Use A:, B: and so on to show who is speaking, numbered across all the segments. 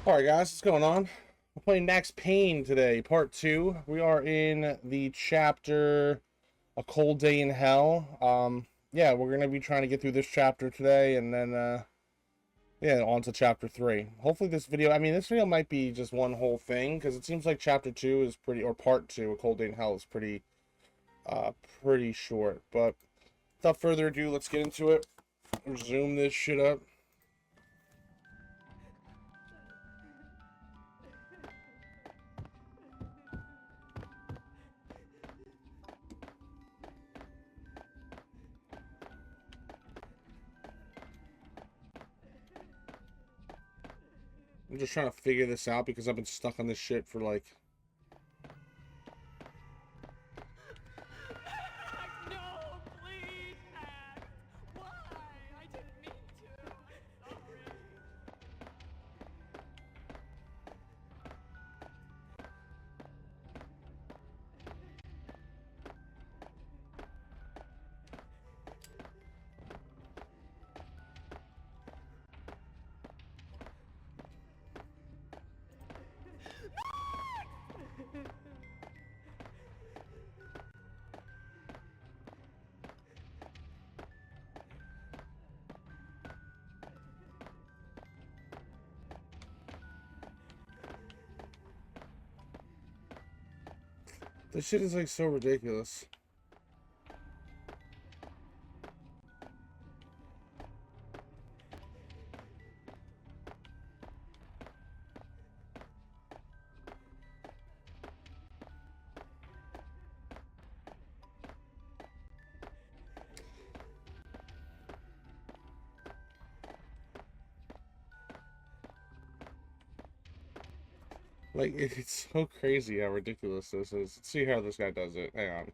A: Alright guys, what's going on? We're playing Max Payne today, part 2. We are in the chapter A Cold Day in Hell. Yeah, we're going to be trying to get through this chapter today, and then, yeah, on to chapter 3. Hopefully this video, this video might be just one whole thing, because it seems like chapter 2 is pretty, or part 2, A Cold Day in Hell is pretty, pretty short. But without further ado, let's get into it. Zoom this shit up. I'm just trying to figure this out because I've been stuck on this shit for like...
B: No, please, Max. Why? I didn't mean to. I'm sorry.
A: This shit is like so ridiculous. Like, it's so crazy how ridiculous this is. Let's see how this guy does it. Hang on.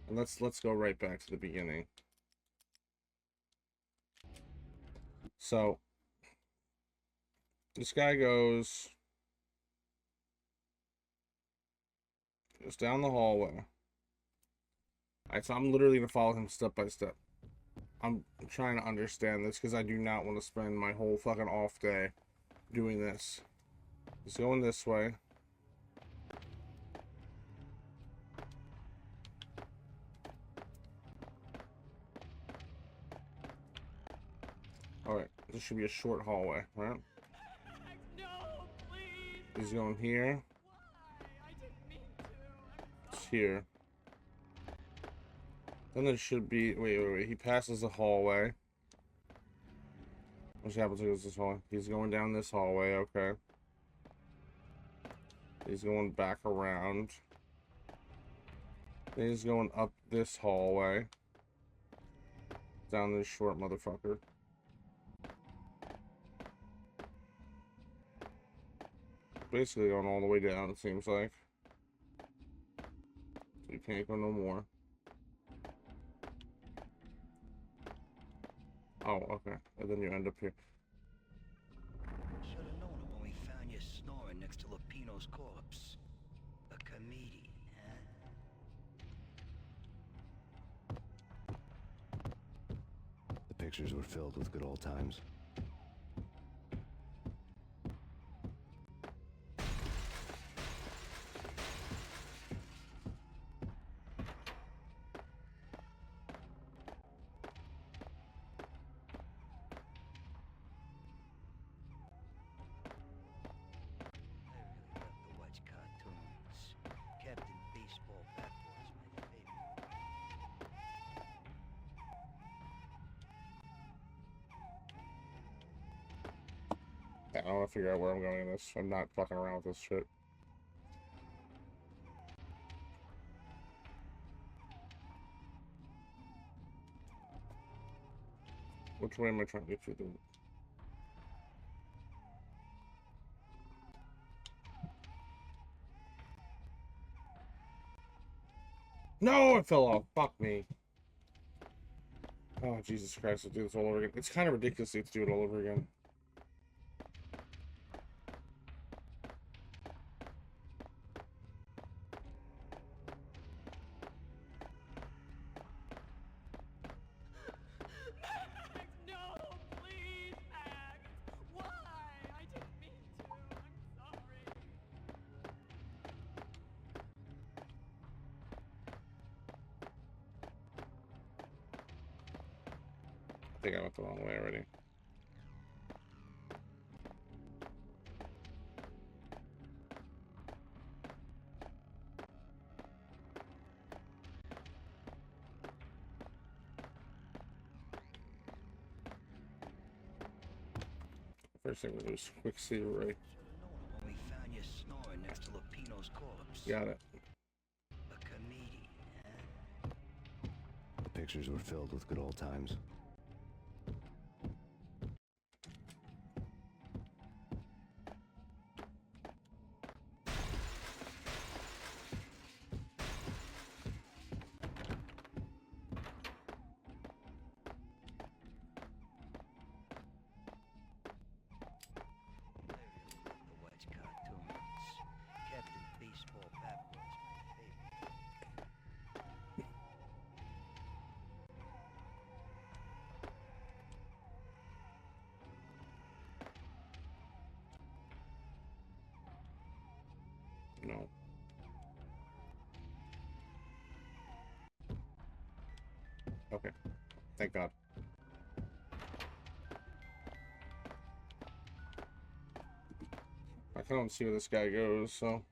A: And let's go right back to the beginning. So, this guy goes down the hallway. Alright, so I'm literally going to follow him step by step. I'm trying to understand this because I do not want to spend my whole fucking off day doing this. He's going this way. Alright, this should be a short hallway, right?
B: No, please.
A: He's going here.
B: Why? I didn't mean to.
A: It's here. Then there should be... Wait. He passes the hallway. What happens to this hallway? He's going down this hallway, okay. He's going back around. Then he's going up this hallway. Down this short motherfucker. Basically going all the way down, it seems like. So you can't go no more. Oh, okay. And then you end up here.
C: Should have known it when we found you snoring next to Lupino's corpse. A comedian, huh?
D: The pictures were filled with good old times.
A: I want to figure out where I'm going in this. I'm not fucking around with this shit. Which way am I trying to get through the... No, it fell off. Fuck me. Oh, Jesus Christ, I'll do this all over again. It's kind of ridiculous to do it all over again.
B: Max, no, please, Max. Why? I didn't mean to.
A: I think I went the wrong way already. First thing we'll do is quick see right.
C: When we found you snoring next to Lupino's corpse.
A: Got it.
C: A comedian, huh?
D: The pictures were filled with good old times.
C: The Wedge cartoons. Captain Baseball Bat was my favorite.
A: No. Okay. Thank God. I can't see where this guy goes, so.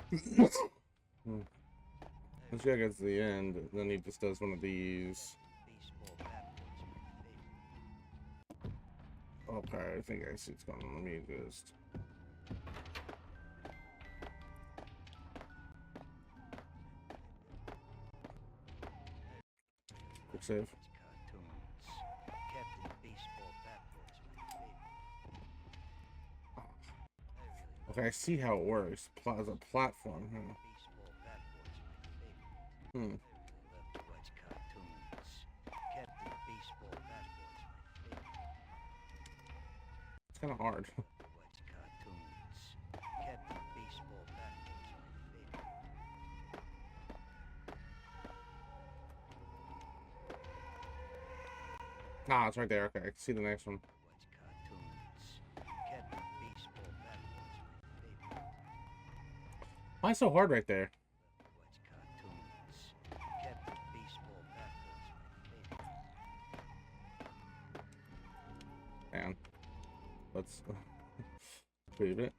A: This guy gets to the end, then he just does one of these.
C: Baseball Bat was my favorite.
A: Okay, I think I see what's going on. Let me just. Quick save.
C: Wedge cartoons. Captain Baseball Bat was my favorite.
A: Okay, I see how it works. As a platform.
C: Baseball Bat was my favorite.
A: Hmm.
C: Love the Wedge cartoons. Captain Baseball Bat was my favorite.
A: It's kind of hard.
C: Wedge cartoons. Captain Baseball Bat was my favorite.
A: Ah, it's right there. Okay, I can see the next one.
C: Wedge cartoons. Captain Baseball Bat was my favorite.
A: Why so hard right there?
C: Wedge cartoons. Captain Baseball Bat was my favorite.
A: Man. Let's leave it.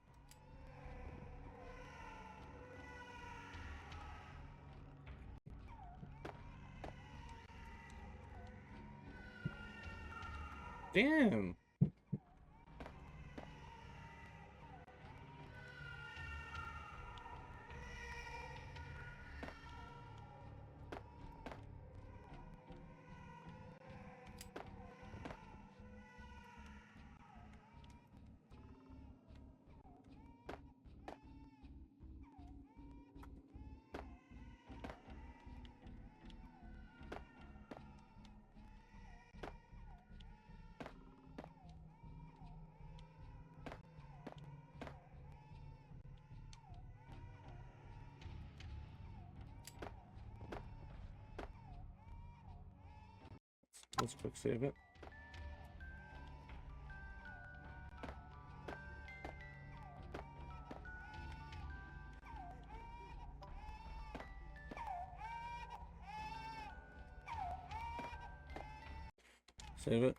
A: Damn. Let's quick save it. Save it.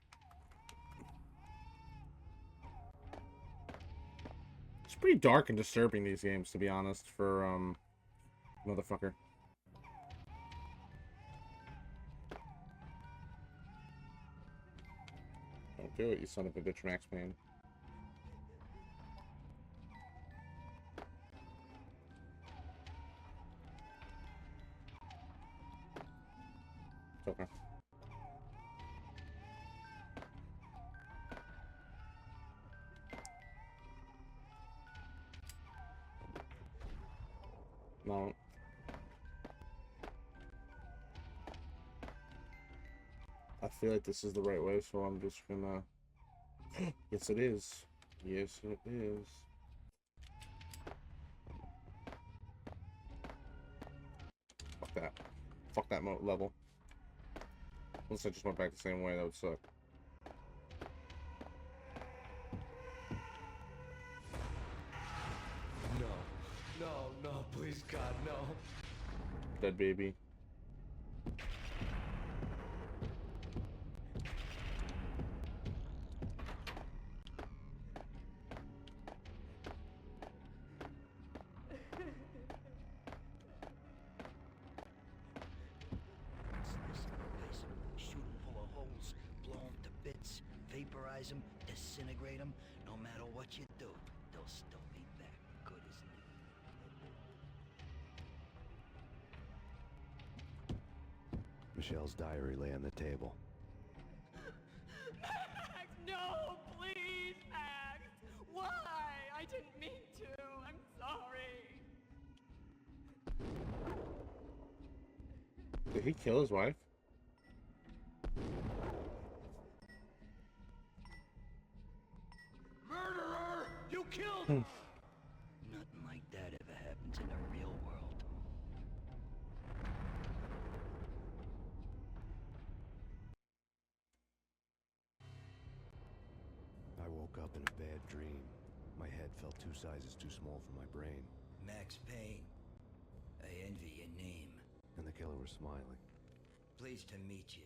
A: It's pretty dark and disturbing, these games, to be honest, for motherfucker. Don't do it, you son of a bitch, Max Payne. It's okay. No. I feel like this is the right way, so I'm just gonna... Yes, it is. Yes, it is. Fuck that. Fuck that level. Unless I just went back the same way, that would suck.
E: No, no, no, please, God, no.
A: Dead baby.
C: Shoot 'em full of holes, blow 'em to bits, vaporize 'em, disintegrate 'em. No matter what you do, they'll still be back good as new.
D: Michelle's diary lay on the table.
B: Max, no, please, Max. Why? I didn't mean to. I'm sorry.
A: Did he kill his wife?
C: Murderer! You killed her! Nothing like that ever happens in the real world.
D: I woke up in a bad dream. My head felt 2 sizes too small for my brain,
C: Max Payne. I envy your name.
D: and the killer was smiling.
C: Pleased to meet you.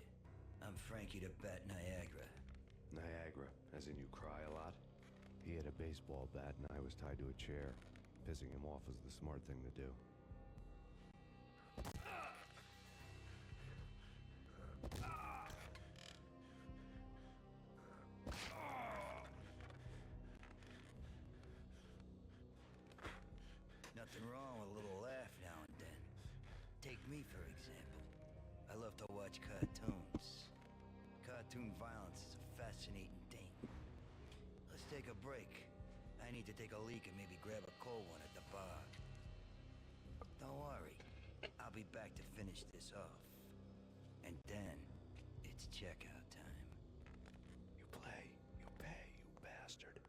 C: I'm Frankie the Bat Niagara.
D: Niagara, as in you cry a lot? He had a baseball bat and I was tied to a chair. Pissing him off was the smart thing to do.
C: Nothing wrong with a little laugh now and then. Take me, for example. I love to watch cartoons. Cartoon violence is a fascinating thing. Let's take a break. I need to take a leak and maybe grab a cold one at the bar. Don't worry. I'll be back to finish this off. And then, it's checkout time.
D: You play, you pay, you bastard.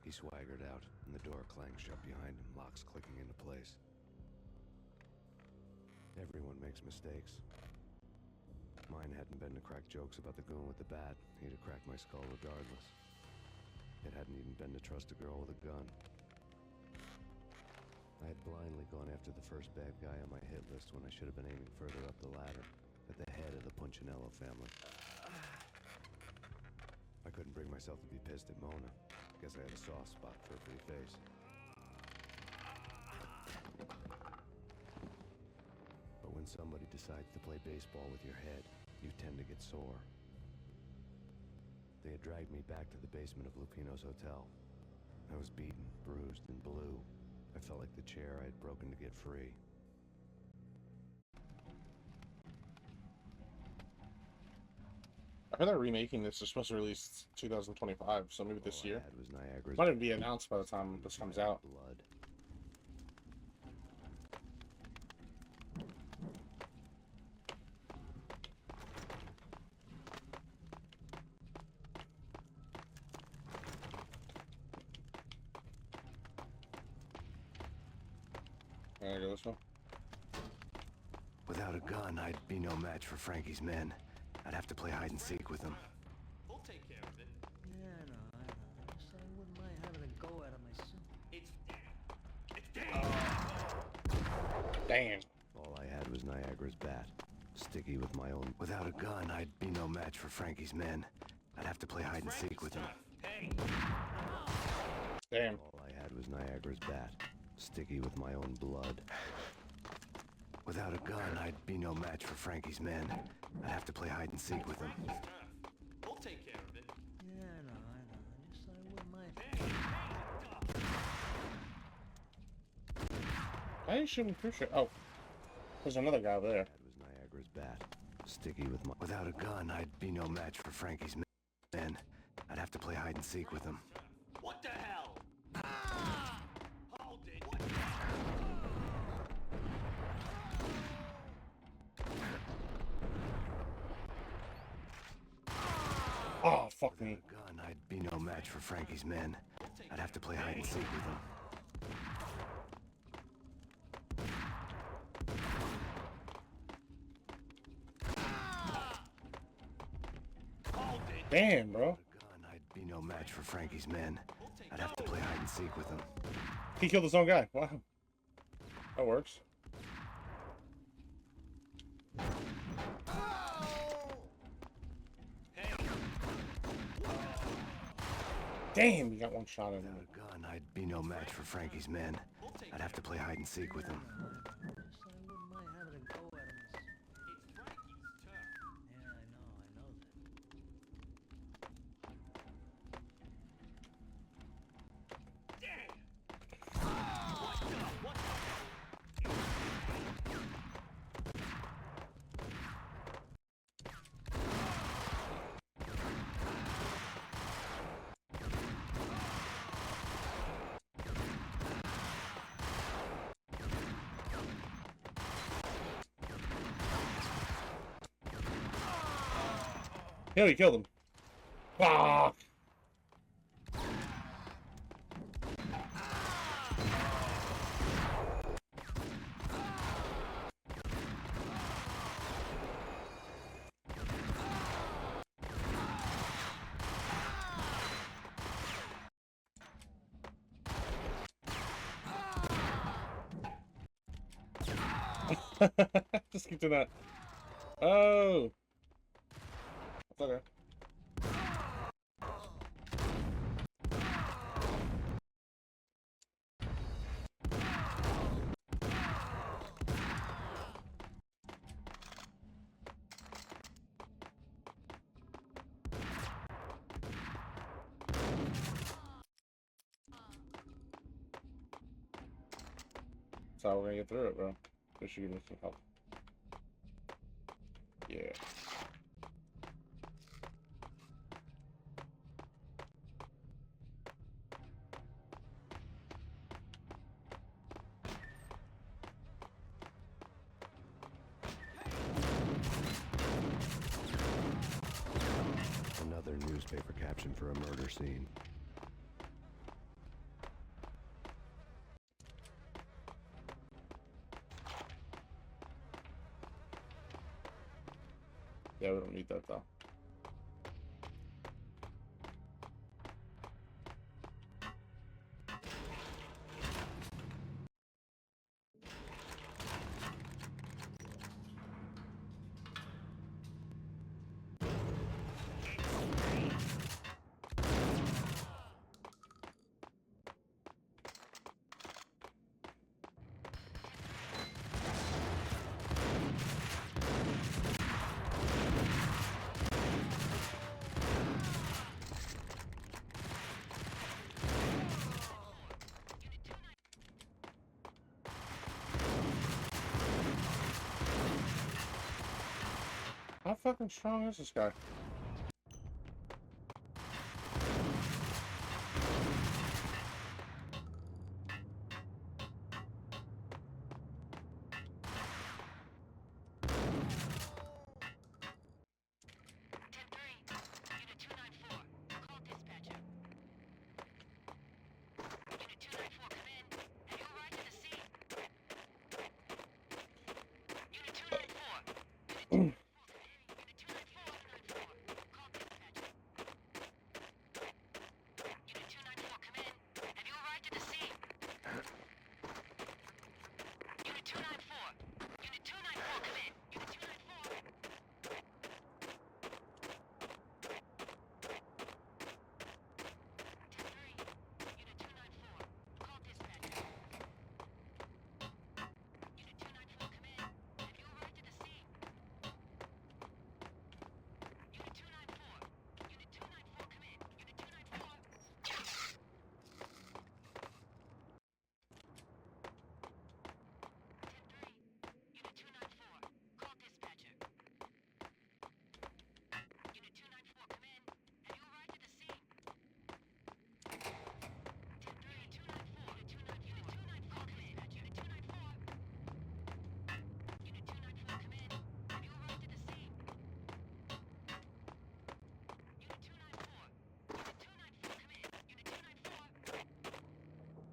D: He swaggered out, and the door clanged shut behind him, locks clicking into place. Everyone makes mistakes. Mine hadn't been to crack jokes about the goon with the bat. He'd have cracked my skull regardless. It hadn't even been to trust a girl with a gun. I had blindly gone after the first bad guy on my hit list when I should have been aiming further up the ladder, at the head of the Punchinello family. I couldn't bring myself to be pissed at Mona. Guess I had a soft spot for her pretty face. But when somebody decides to play baseball with your head, you tend to get sore. They had dragged me back to the basement of Lupino's hotel. I was beaten, bruised, and blue. I felt like the chair I had broken to get free.
A: I heard they're remaking this. It's supposed to release 2025, so maybe this
D: All I
A: year.
D: had was Niagara's
A: Might even be announced by the time this comes out.
D: blood.
A: There you go, this one.
D: Without a gun, I'd be no match for Frankie's men. I'd have to play hide and seek with them.
B: We'll take care of it.
C: Yeah, I know. Just I wouldn't mind having a go at it myself.
B: It's
A: Damn.
D: All I had was Niagara's bat. Sticky with my own. Without a gun, I'd be no match for Frankie's men. I'd have to play hide and seek with them.
B: Hey,
A: Damn.
D: All I had was Niagara's bat. Sticky with my own blood. Without a gun, I'd be no match for Frankie's men. I'd have to play hide and seek with them.
B: we'll take care of it.
C: Yeah, I know. Just I wouldn't mind.
A: Why are you shooting through shit? Oh. There's another guy over there.
D: That was Niagara's bat. Sticky with my. Without a gun, I'd be no match for Frankie's men. I'd have to play hide and seek with them.
B: What the hell? Ah! Hold it. What the
A: Oh, fuck me.
D: Without a gun, I'd be no match for Frankie's men. I'd have to play hide and seek with them.
B: Hold it.
A: Damn, bro.
D: Without a gun, I'd be no match for Frankie's men. I'd have to play hide and seek with them.
A: He killed his own guy. Wow. That works. Damn, you got one shot in
D: Without
A: me.
D: a gun, I'd be no match for Frankie's men. I'd have to play hide and seek with him.
E: I wouldn't mind having a go at him.
B: It's Frankie's turn.
E: Yeah, I know that.
A: Yeah, he killed him. Fuck! Just keep doing that. Oh! It's okay. That's how we're gonna get through it, bro. Wish you give me some help. Yeah.
D: Another newspaper caption for a murder scene.
A: Yeah, we don't need that though. How fucking strong is this guy?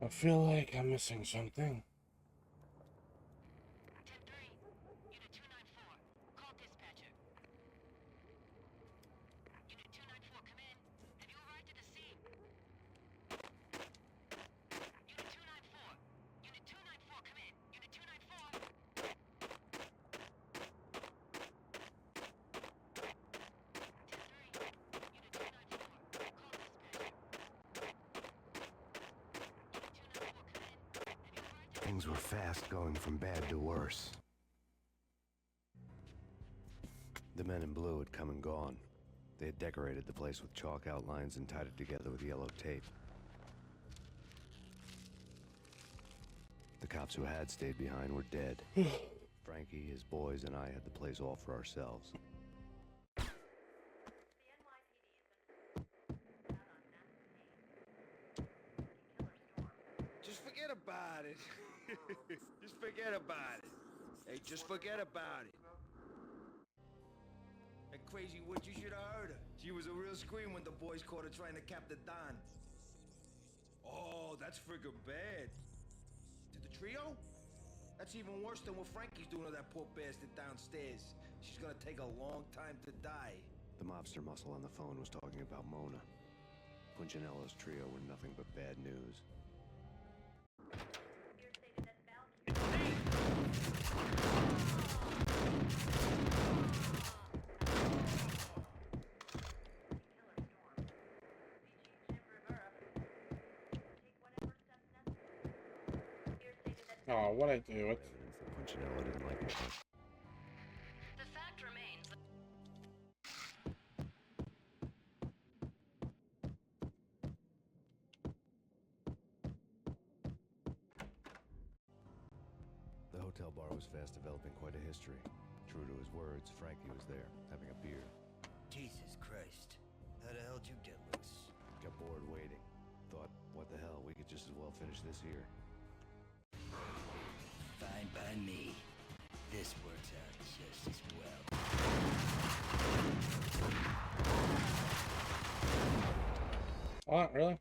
A: I feel like I'm missing something.
D: Things were fast going from bad to worse. The men in blue had come and gone. They had decorated the place with chalk outlines and tied it together with yellow tape. The cops who had stayed behind were dead. Frankie, his boys, and I had the place all for ourselves.
C: Just forget about it. Just forget about it. Hey, just forget about it. That crazy witch, you should have heard her. She was a real scream when the boys caught her trying to cap the Don. Oh, that's friggin' bad. To the trio? That's even worse than what Frankie's doing to that poor bastard downstairs. She's gonna take a long time to die.
D: The mobster muscle on the phone was talking about Mona. Punchinello's trio were nothing but bad news.
A: Oh, what'd I do?
D: Evidence that Punchinello didn't like me much.
F: The fact remains that
D: The hotel bar was fast developing quite a history. True to his words, Frankie was there, having a beer.
C: Jesus Christ. How the hell'd you get loose?
D: Got bored waiting. Thought, what the hell, we could just as well finish this here.
C: Fine by me. This works out just as well.
A: What? Really?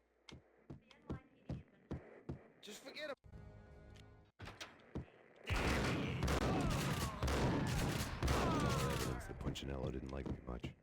C: Just forget about
D: Evidence that Punchinello didn't like me much.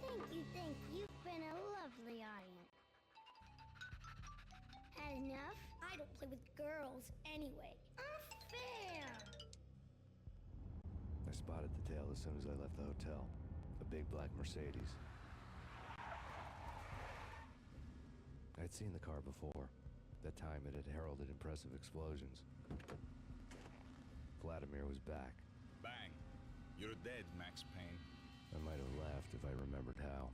G: Thank you. You've been a lovely audience. Had enough? I don't play with girls anyway. Unfair!
D: I spotted the tail as soon as I left the hotel. A big black Mercedes. I'd seen the car before. That time it had heralded impressive explosions. Vladimir was back.
H: Bang! You're dead, Max Payne.
D: I might have laughed if I remembered how.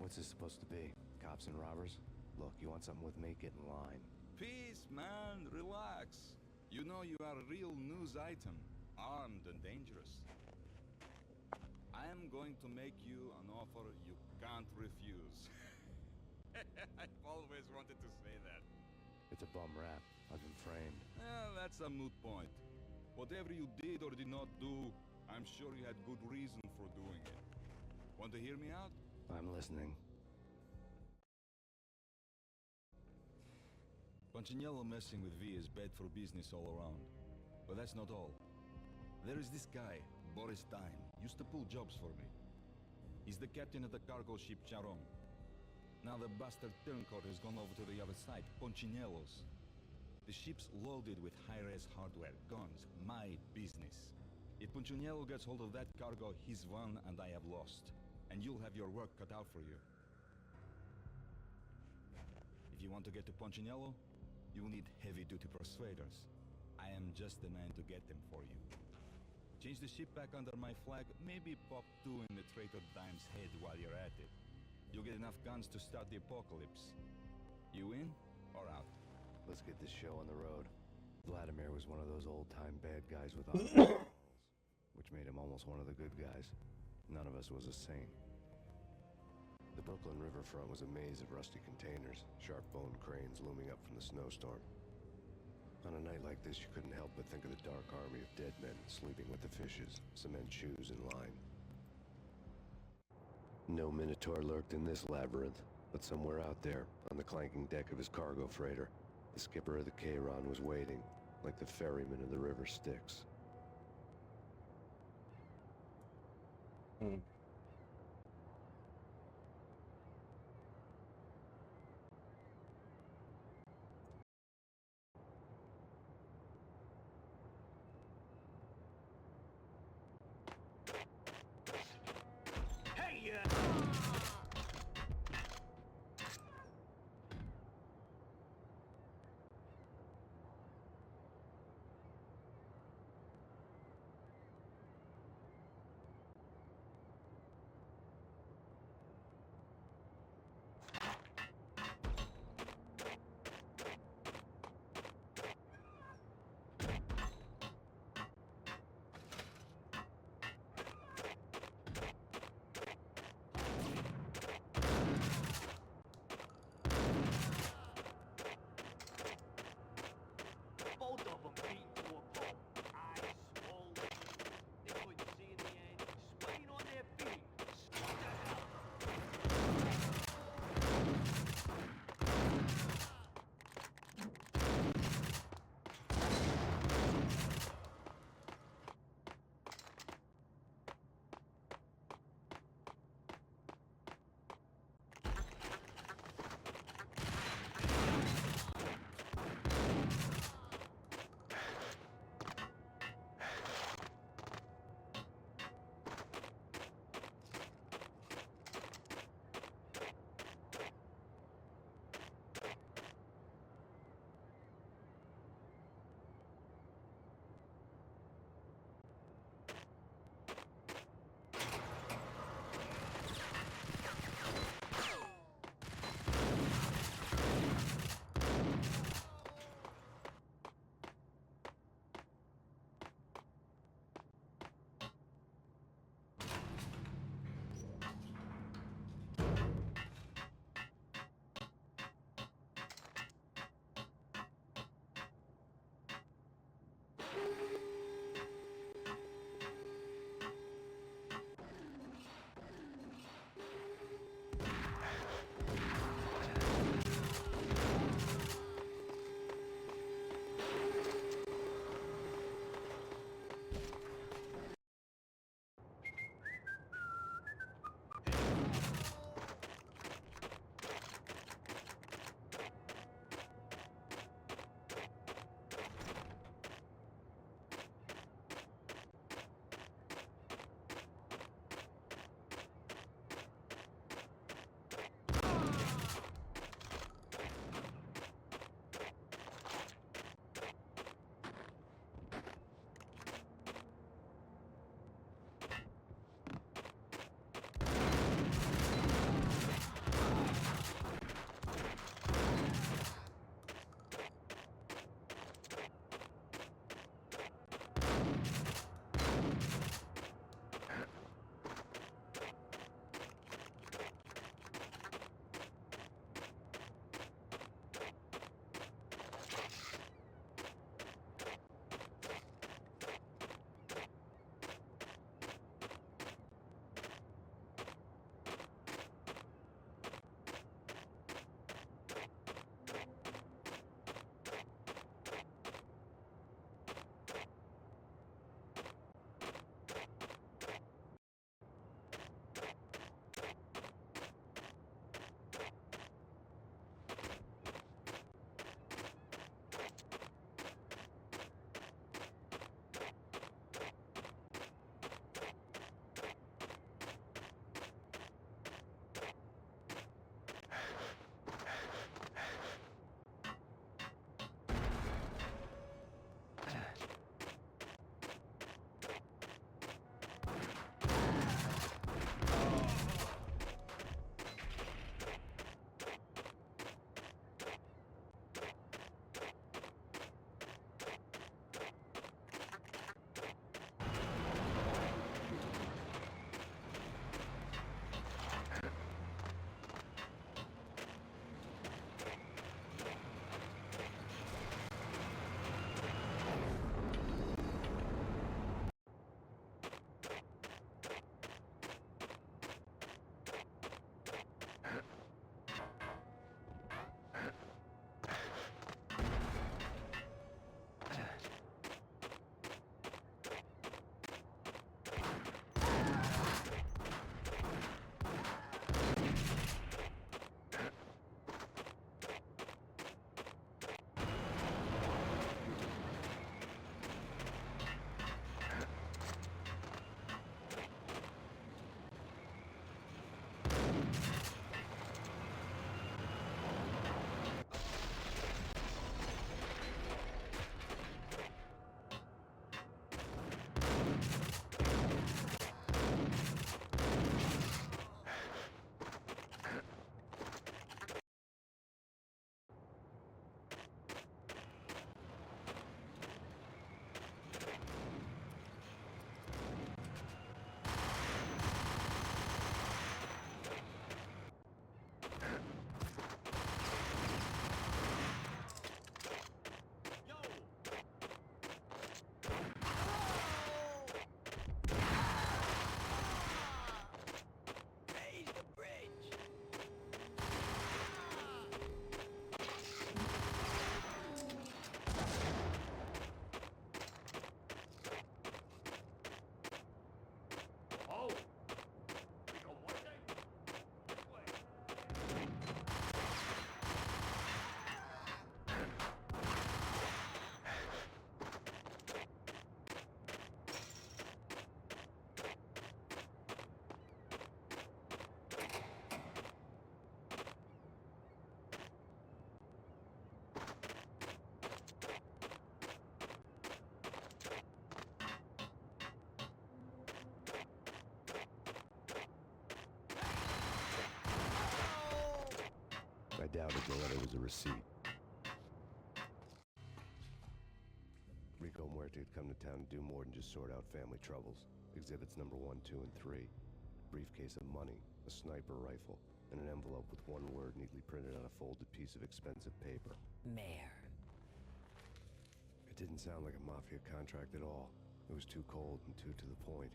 D: What's this supposed to be? Cops and robbers? Look, you want something with me? Get in line.
H: Peace, man. Relax. You know you are a real news item. Armed and dangerous. I am going to make you an offer you can't refuse. I've always wanted to say that.
D: It's a bum rap. I've been framed.
H: Well, that's a moot point. Whatever you did or did not do, I'm sure you had good reason for doing it. Want to hear me out?
D: I'm listening.
H: Punchinello messing with V is bad for business all around. But that's not all. There is this guy, Boris Dime, used to pull jobs for me. He's the captain of the cargo ship Charon. Now the bastard turncoat has gone over to the other side, Punchinello's. The ship's loaded with high-res hardware, guns, my business. If Punchinello gets hold of that cargo, he's won and I have lost. And you'll have your work cut out for you. If you want to get to Punchinello, you'll need heavy-duty persuaders. I am just the man to get them for you. Change the ship back under my flag, maybe pop 2 in the traitor Dime's head while you're at it. You'll get enough guns to start the apocalypse. You in or out?
D: Let's get this show on the road. Vladimir was one of those old-time bad guys with honorable morals, which made him almost one of the good guys. None of us was a saint. The Brooklyn riverfront was a maze of rusty containers, sharp-boned cranes looming up from the snowstorm. On a night like this, you couldn't help but think of the dark army of dead men sleeping with the fishes, cement shoes in line. No Minotaur lurked in this labyrinth, but somewhere out there, on the clanking deck of his cargo freighter, the skipper of the Chiron was waiting, like the ferryman of the river Styx. I doubted the letter was a receipt. Rico Muerte had come to town to do more than just sort out family troubles. Exhibits number 1, 2, and 3. Briefcase of money, a sniper rifle, and an envelope with one word neatly printed on a folded piece of expensive paper.
I: Mayor.
D: It didn't sound like a mafia contract at all. It was too cold and too to the point.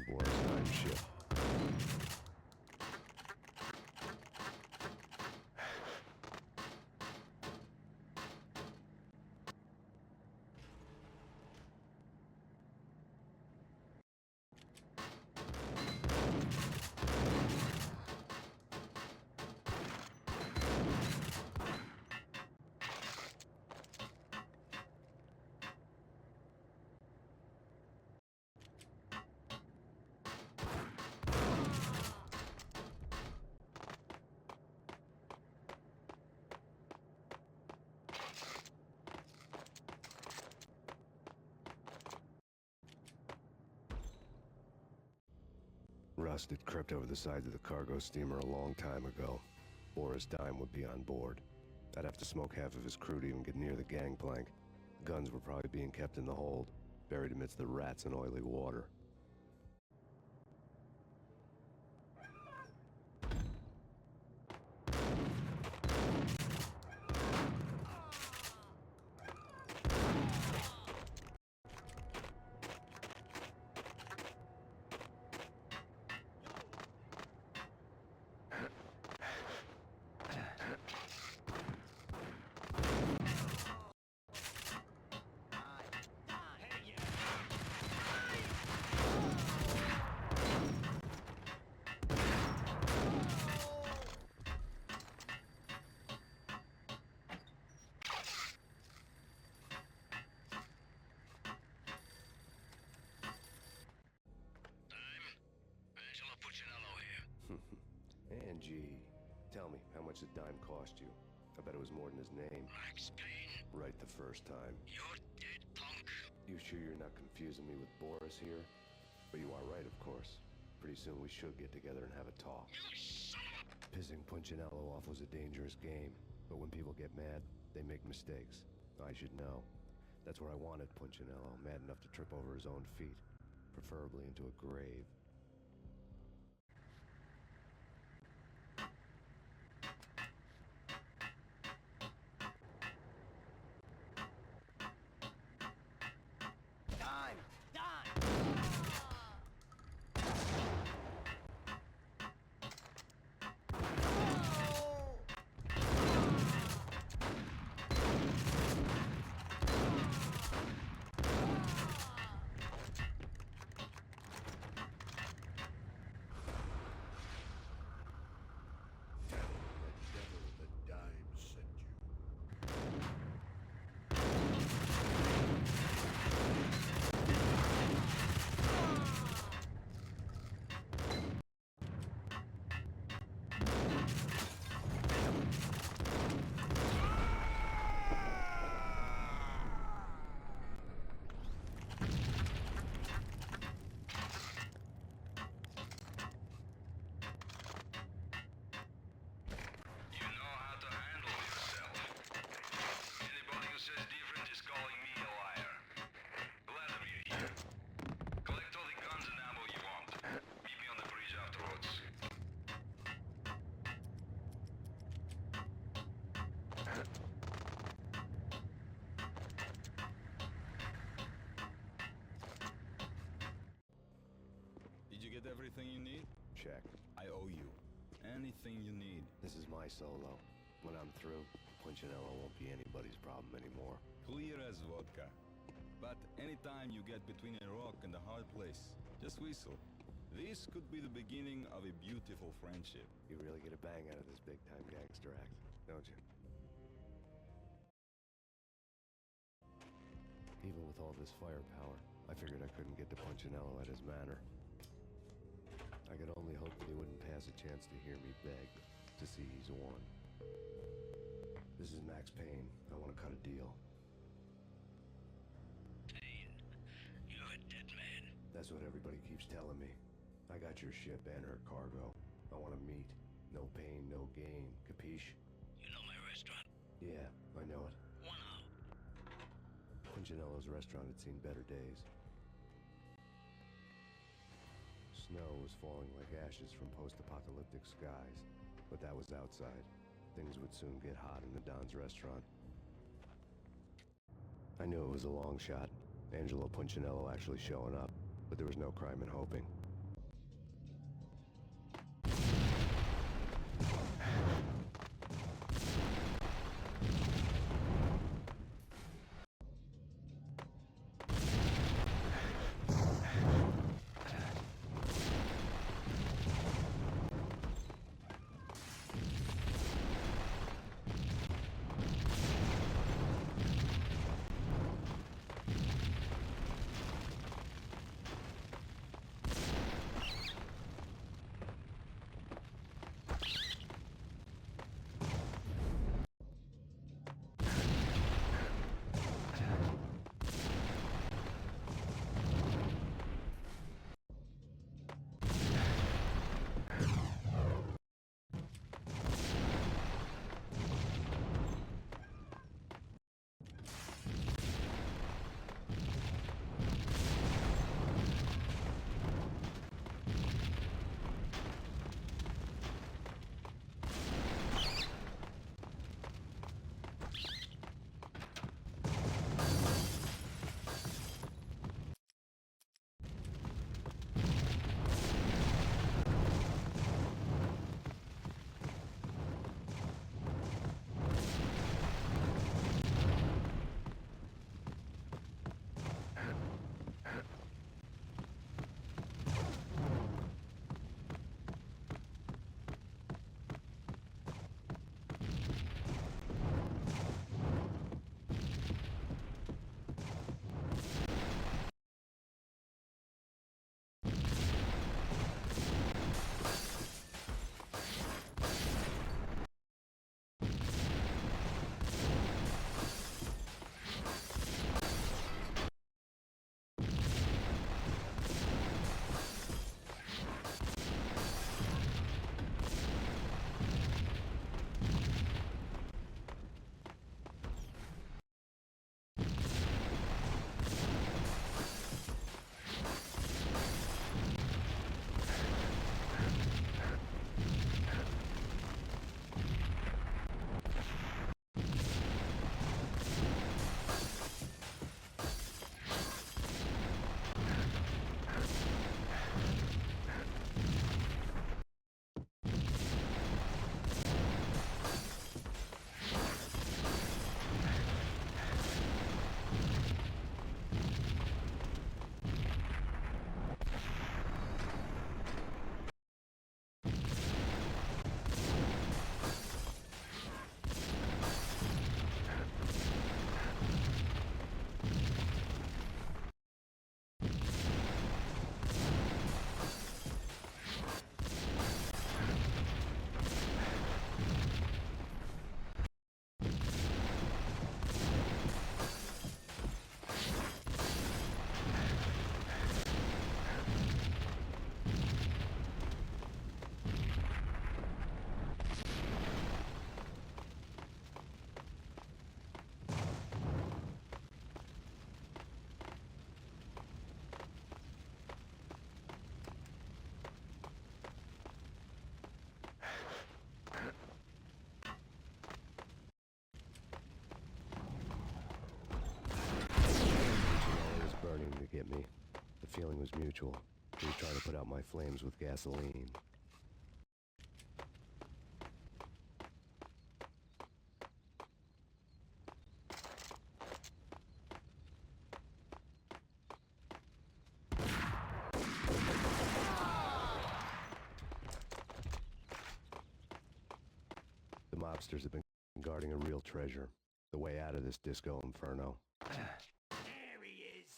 D: Boris Dime ship. Rust had crept over the sides of the cargo steamer a long time ago. Boris Dime would be on board. I'd have to smoke half of his crew to even get near the gangplank. The guns were probably being kept in the hold, buried amidst the rats and oily water. Angie, tell me, how much did Dime cost you? I bet it was more than his name.
I: Max Payne.
D: Right the first time.
I: You're dead, punk.
D: You sure you're not confusing me with Boris here? But you are right, of course. Pretty soon we should get together and have a talk.
I: You son of a...
D: Pissing Punchinello off was a dangerous game, but when people get mad, they make mistakes. I should know. That's where I wanted Punchinello, mad enough to trip over his own feet, preferably into a grave.
H: Get everything you need?
D: Check.
H: I owe you. Anything you need.
D: This is my solo. When I'm through, Punchinello won't be anybody's problem anymore.
H: Clear as vodka. But anytime you get between a rock and a hard place, just whistle. This could be the beginning of a beautiful friendship.
D: You really get a bang out of this big-time gangster act, don't you? Even with all this firepower, I figured I couldn't get to Punchinello at his manor. I could only hope that he wouldn't pass a chance to hear me beg, to see he's won. This is Max Payne. I want to cut a deal.
I: Payne, you're a dead man.
D: That's what everybody keeps telling me. I got your ship and her cargo. I want to meet. No pain, no gain. Capiche?
I: You know my restaurant?
D: Yeah, I know it.
I: 1 hour.
D: Punchinello's restaurant had seen better days. Snow was falling like ashes from post-apocalyptic skies, but that was outside. Things would soon get hot in the Don's restaurant. I knew it was a long shot, Angelo Punchinello actually showing up, but there was no crime in hoping. feeling was mutual. He was trying to put out my flames with gasoline. The mobsters have been guarding a real treasure. The way out of this disco inferno.
B: There he is.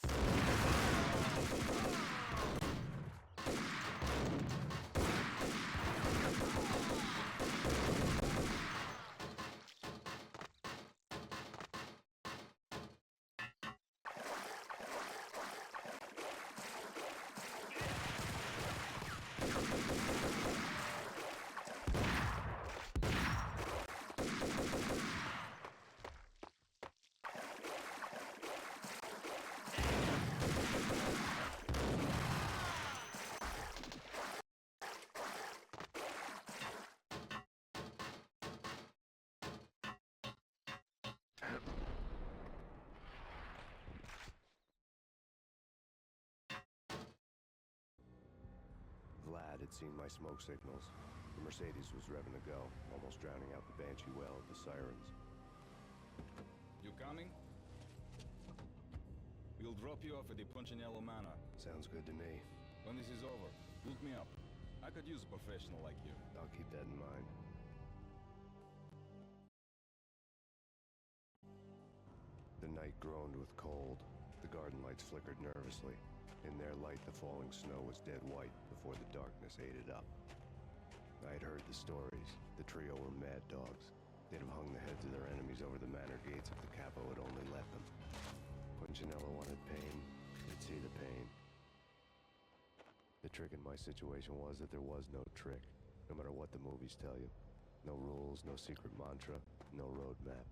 D: Vlad had seen my smoke signals. The Mercedes was revving to go, almost drowning out the banshee wail of the sirens.
H: You coming? We'll drop you off at the Punchinello Manor.
D: Sounds good to me.
H: When this is over, look me up. I could use a professional like you.
D: I'll keep that in mind. The night groaned with cold. The garden lights flickered nervously. In their light, the falling snow was dead white before the darkness ate it up. I had heard the stories. The trio were mad dogs. They'd have hung the heads of their enemies over the manor gates if the capo had only let them. Punchinello wanted Payne. They'd see the pain. The trick in my situation was that there was no trick, no matter what the movies tell you. No rules, no secret mantra, no roadmap.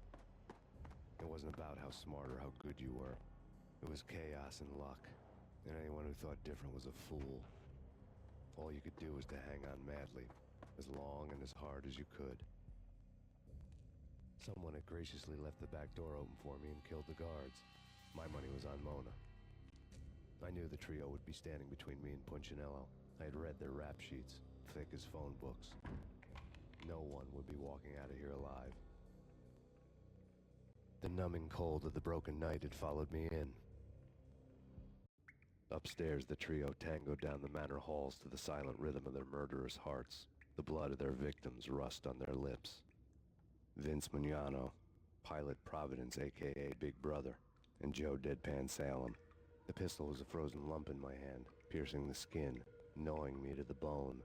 D: It wasn't about how smart or how good you were. It was chaos and luck, and anyone who thought different was a fool. All you could do was to hang on madly, as long and as hard as you could. Someone had graciously left the back door open for me and killed the guards. My money was on Mona. I knew the trio would be standing between me and Punchinello. I had read their rap sheets, thick as phone books. No one would be walking out of here alive. The numbing cold of the broken night had followed me in. Upstairs, the trio tangoed down the manor halls to the silent rhythm of their murderous hearts, the blood of their victims rust on their lips. Vince Mignano, Pilot Providence, a.k.a. Big Brother, and Joe Deadpan Salem. The pistol was a frozen lump in my hand, piercing the skin, gnawing me to the bone.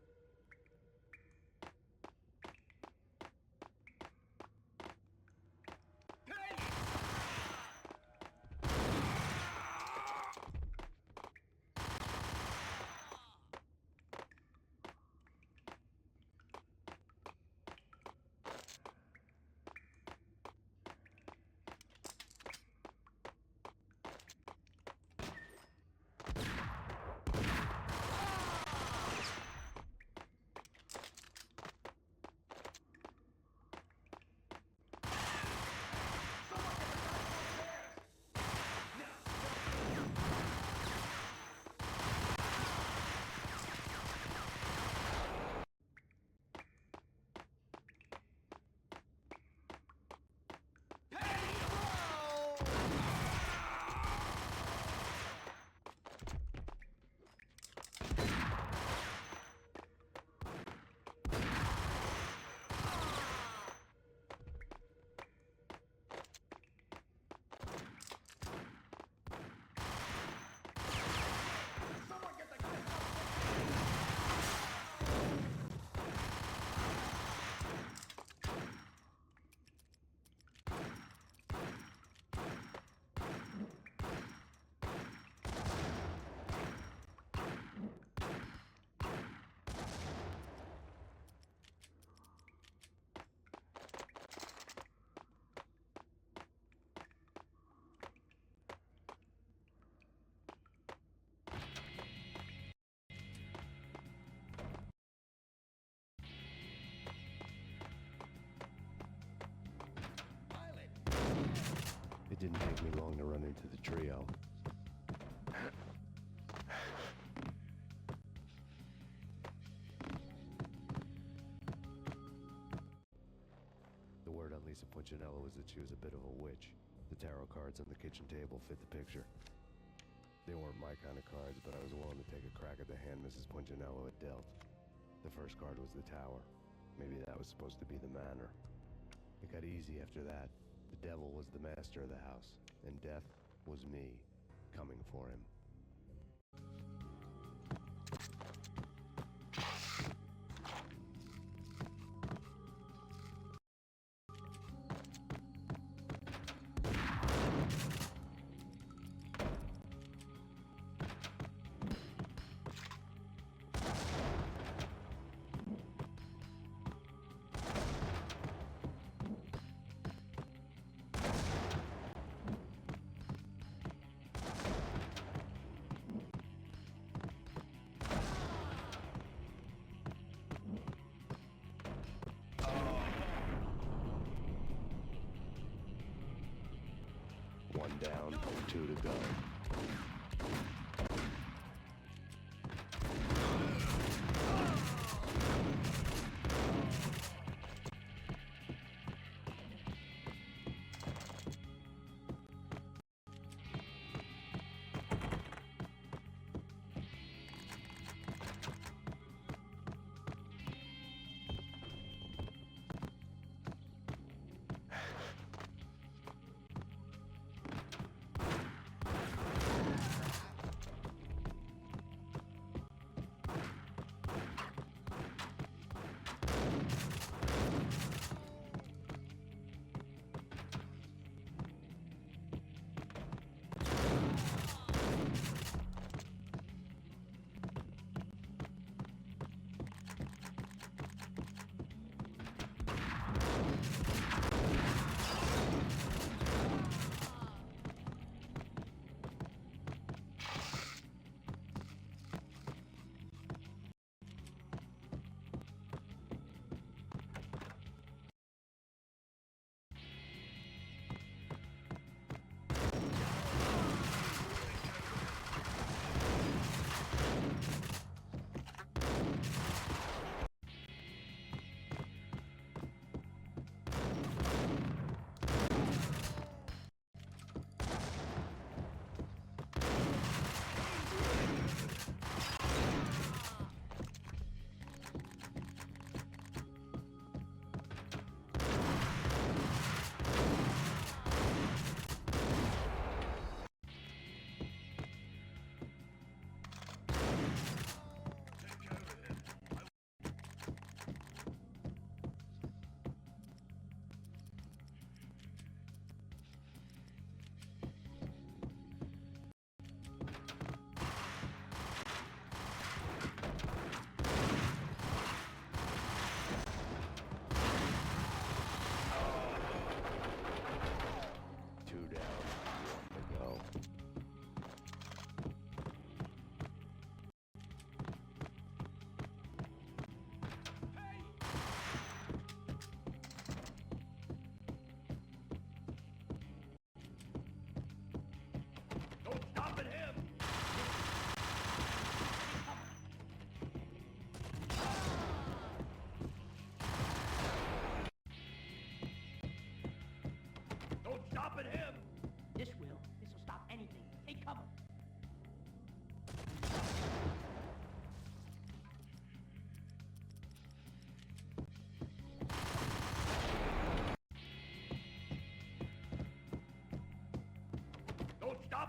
D: It didn't take me long to run into the trio. Punchinello is that she was a bit of a witch. The tarot cards on the kitchen table fit the picture. They weren't my kind of cards, but I was willing to take a crack at the hand Mrs. Punchinello had dealt. The first card was the tower. Maybe that was supposed to be the manor. It got easy after that. The devil was the master of the house, and death was me, coming for him. One down, 2 to go.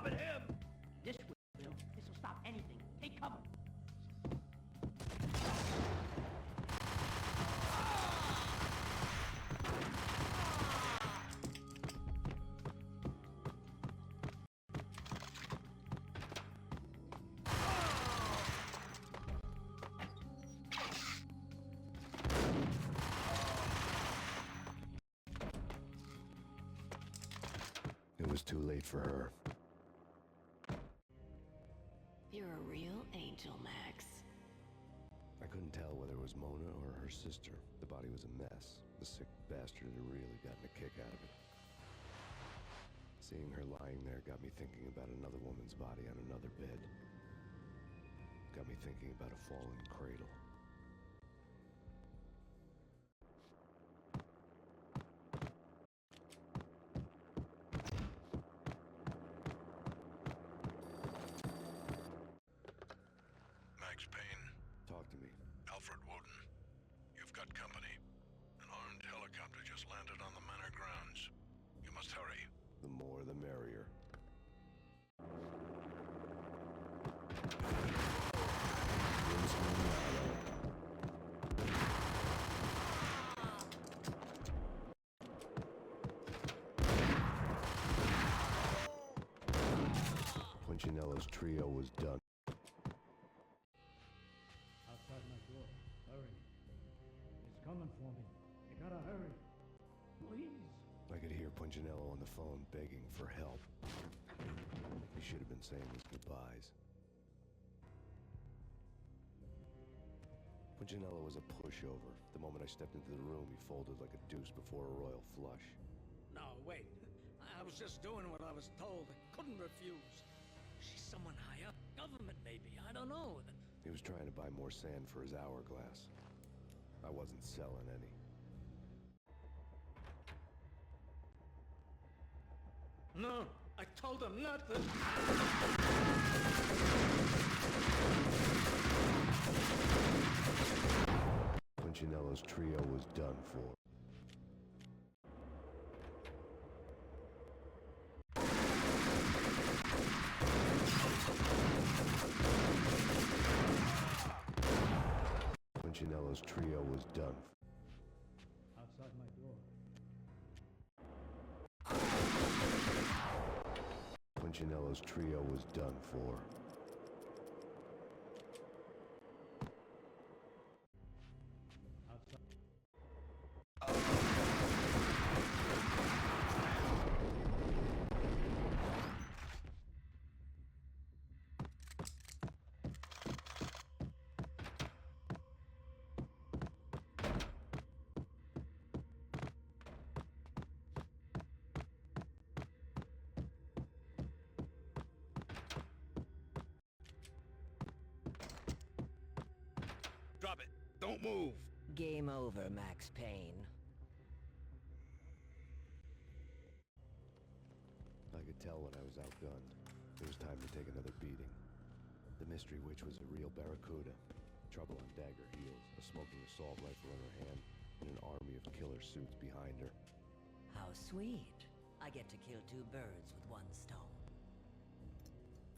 B: stopping him! This will. This'll stop anything. Take cover.
D: It was too late for her.
F: You're a real angel, Max.
D: I couldn't tell whether it was Mona or her sister. The body was a mess. The sick bastard had really gotten a kick out of it. Seeing her lying there got me thinking about another woman's body on another bed. Got me thinking about a fallen cradle.
J: has landed on the manor grounds. You must hurry.
D: The more the merrier. Punchinello's trio was done.
E: Outside my door. Hurry. He's coming for me. You gotta hurry. Please.
D: I could hear Punchinello on the phone begging for help. He should have been saying his goodbyes. Punchinello was a pushover. The moment I stepped into the room, he folded like a deuce before a royal flush.
E: No, wait. I was just doing what I was told. I couldn't refuse. She's someone high up. Government, maybe. I don't know.
D: He was trying to buy more sand for his hourglass. I wasn't selling any.
E: No, I told him not to.
D: Punchinello's trio was done for. Punchinello's trio was done.
E: Outside my door.
D: Punchinello's trio was done for.
J: Drop it. Don't move.
K: Game over, Max Payne.
D: I could tell when I was outgunned. It was time to take another beating. The mystery witch was a real barracuda. Trouble on dagger heels, a smoking assault rifle in her hand, and an army of killer suits behind her.
K: How sweet. I get to kill two birds with one stone.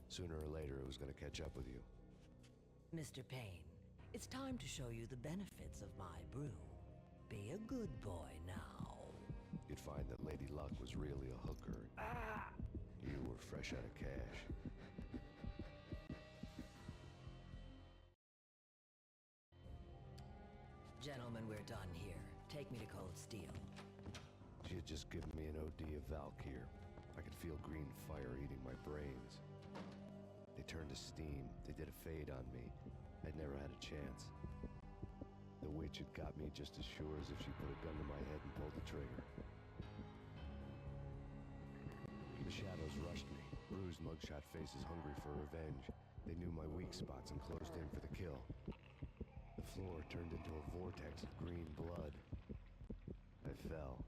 D: Sooner or later, it was gonna catch up with you.
K: Mr. Payne, it's time to show you the benefits of my brew. Be a good boy now.
D: You'd find that Lady Luck was really a hooker. You were fresh out of cash.
K: Gentlemen, we're done here. Take me to Cold Steel.
D: She had just given me an OD of Valk here. I could feel green fire eating my brains. They turned to steam. They did a fade on me. I'd never had a chance. The witch had got me just as sure as if she put a gun to my head and pulled the trigger. The shadows rushed me. Bruised mugshot faces hungry for revenge. They knew my weak spots and closed in for the kill. The floor turned into a vortex of green blood. I fell.